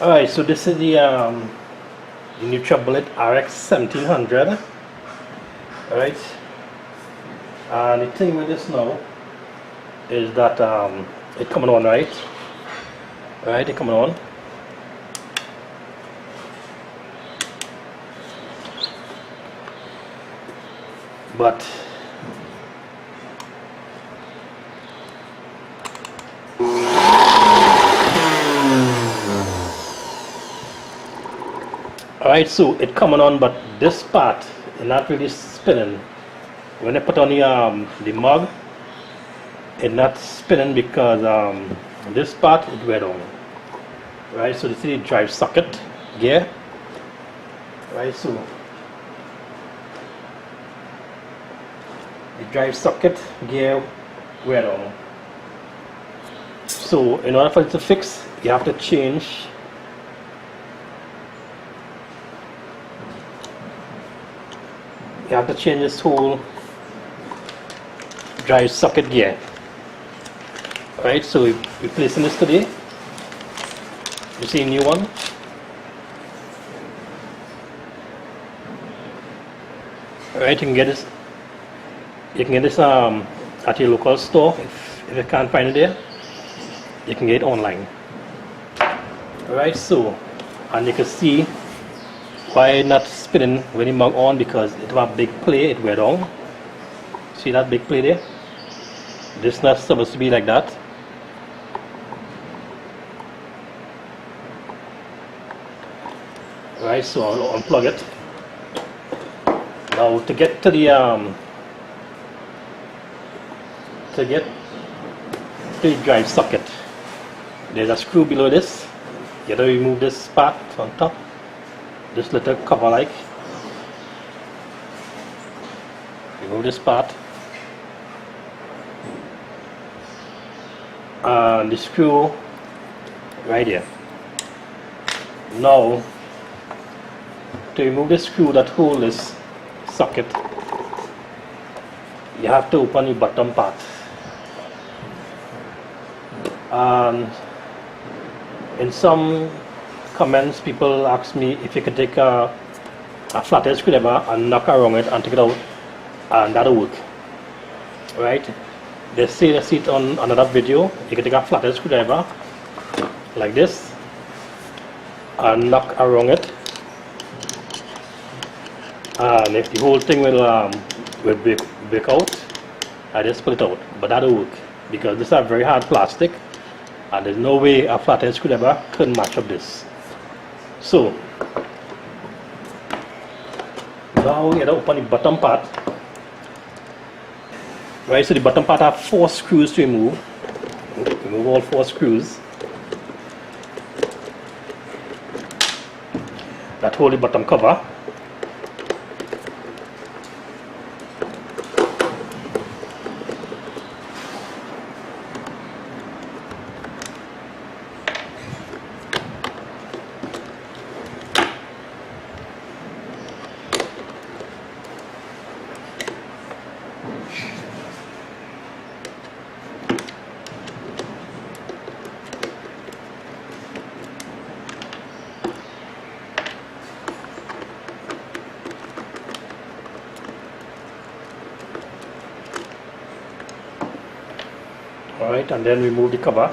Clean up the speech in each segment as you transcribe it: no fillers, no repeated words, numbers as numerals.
Alright, so this is the Nutribullet Rx 1700. Alright, and the thing with this now is that it coming on, right? Alright, it coming on. But alright, so it coming on, but this part is not really spinning. When I put on the mug, it's not spinning because this part is wear on. Right, so this is the drive socket gear. Right, so the drive socket gear wear on. So in order for it to fix, you have to change this whole drive socket gear. Right, so we're replacing this today. You see a new one. Right, you can get this. You can get this at your local store. If you can't find it there, you can get it online. Alright, so, and you can see why it's not spinning when you mug on, because it have a big play, it wear down. See that big play there? This is not supposed to be like that. Right, so I'll unplug it. Now to get to the drive socket, there's a screw below this. You have to remove this part on top, this little cover like. Remove this part, and the screw right here. Now to remove the screw that holds this socket, you have to open the bottom part. And in some comments, people ask me if you could take a flathead screwdriver and knock around it and take it out, and that'll work. Right? They see it on another video. You can take a flathead screwdriver like this and knock around it, and if the whole thing will break out, I just pull it out. But that'll work because this is a very hard plastic, and there's no way a flathead screwdriver can match up this. So now you have to open the bottom part. Right, so the bottom part have 4 screws to remove. Remove all 4 screws that hold the bottom cover. Alright, and then remove the cover.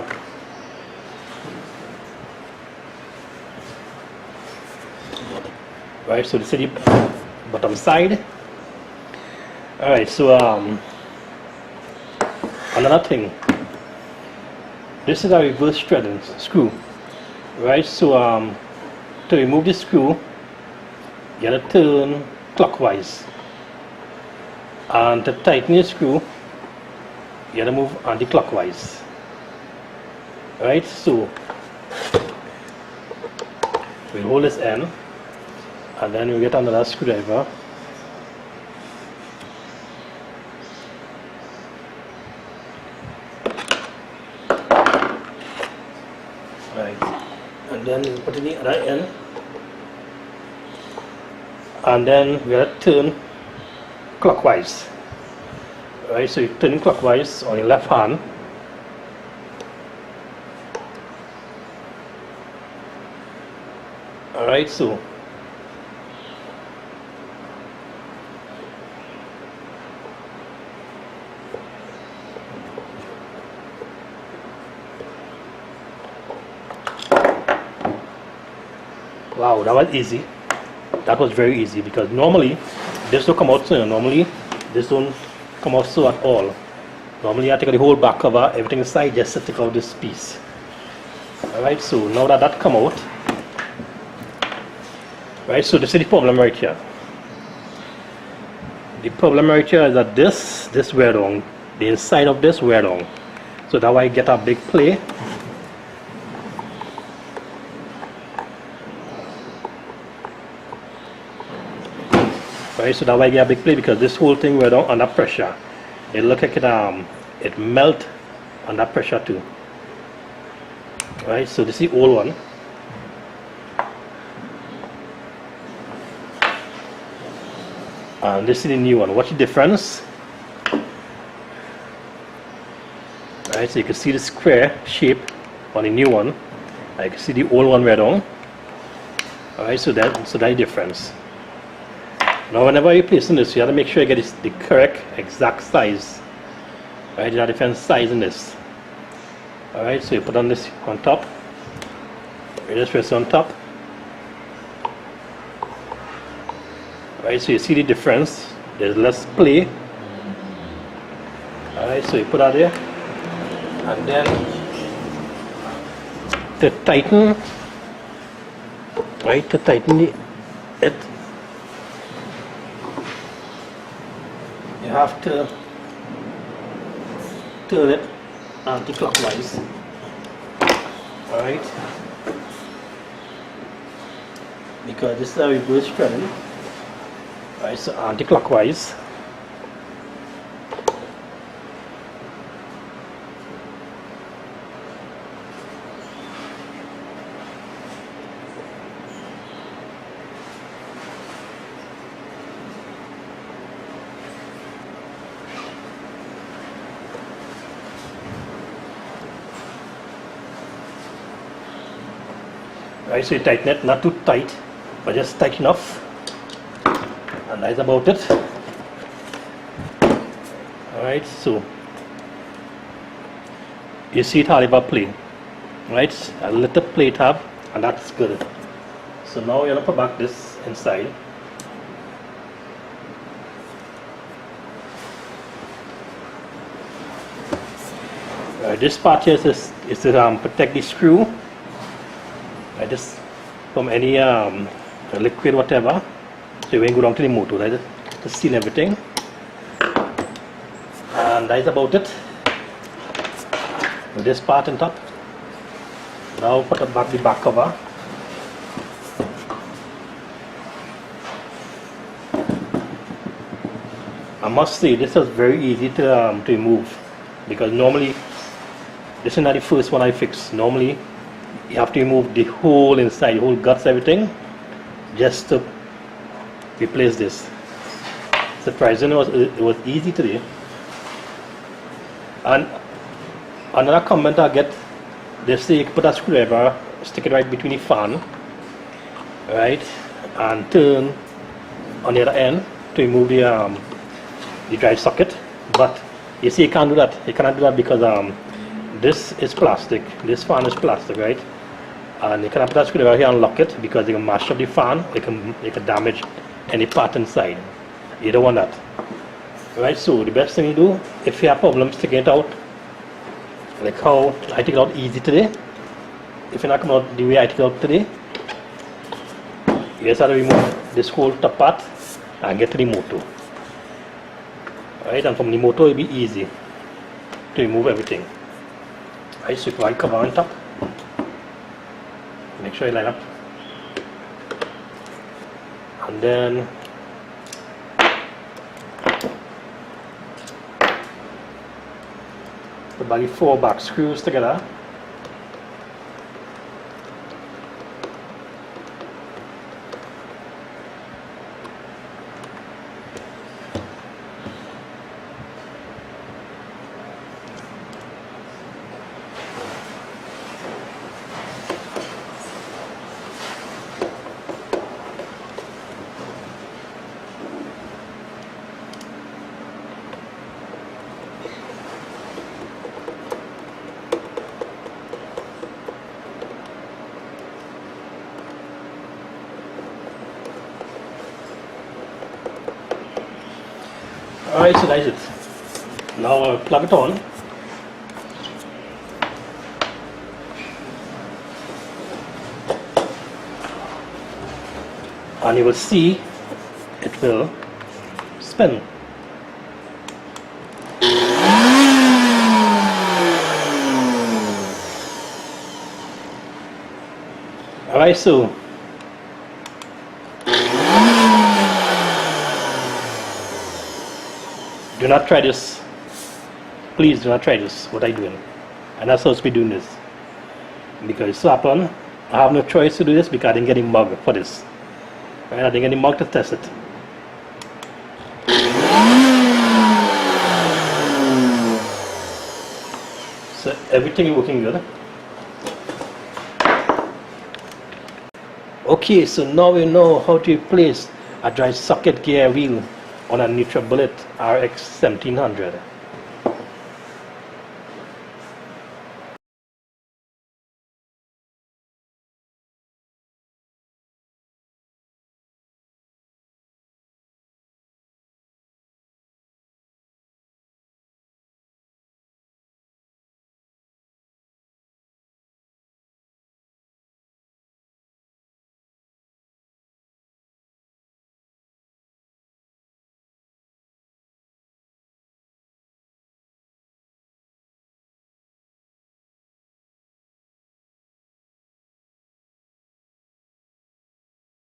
Right, so this is the bottom side. Alright, so another thing, this is a reverse threading screw. Right, so to remove this screw, you have to turn clockwise, and to tighten the screw, you have to move anti-clockwise. Right, so we hold this end, and then we get another screwdriver. Right, and then we put in the other end, and then we have to turn clockwise. Right, so you're turning clockwise on your left hand, Alright, so wow, that was easy. That was very easy, because normally this will come out so. Normally this don't come out so at all. Normally I take out the whole back cover, everything inside, just to take out this piece. Alright, so now that that come out, right, so this is the problem right here. The problem right here is that this wear down, the inside of this wear down. So that way I get a big play. Right, so that way I get a big play, because this whole thing wear down under pressure. It look like it melt under pressure too. Right, so this is the old one. And this is the new one. What's the difference? Right, so you can see the square shape on the new one. I can see the old one wear down. Alright, so that's the difference. Now whenever you're placing this, you have to make sure you get the correct exact size. Right, there are different sizes in this. Alright, so you put on this on top. You just press on top. Alright, so you see the difference. There's less play. Alright, so you put that there. And then to tighten, right, to tighten it, you have to turn it anti-clockwise. Alright, because this is how it goes spreading. Alright, so anti-clockwise. Right, so you tighten it, not too tight, but just tight enough, and that's about it. Alright, so you see it have a play, right? A little play it have, and that's good. So now you're gonna put back this inside. This part here is to protect the screw. Right, this from any liquid, whatever. So you won't go down to the motor, right? To seal everything. And that's about it. With this part on top. Now put back the back cover. I must say this is very easy to remove, because normally this is not the first one I fix. Normally you have to remove the whole inside, the whole guts, everything, just to replace this. Surprisingly, it was easy today. And another comment I get, they say you can put a screwdriver, stick it right between the fan, right, and turn on the other end to remove the drive socket. But you see, you can't do that. You cannot do that because this is plastic. This fan is plastic, right? And you cannot put that screwdriver here and lock it, because you can mash up the fan. It can damage any part inside. You don't want that. Right, so the best thing you do, if you have problems taking it out, like how I take it out easy today, if you're not coming out the way I take it out today, you just have to remove this whole top part and get to the motor. Right, and from the motor it'll be easy to remove everything. Right, so if I cover on top, make sure you line up, and then put back the 4 back screws together. Alright, so that's it. Now I'll plug it on. And you will see it will spin. Alright, so do not try this. Please do not try this, what I'm doing. And that's supposed to be doing this. Because it's so happen, I have no choice to do this because I didn't get any mug for this. Right? I didn't get any mug to test it. So everything is working good. Okay, so now we know how to replace a dry socket gear wheel on a Nutribullet RX 1700.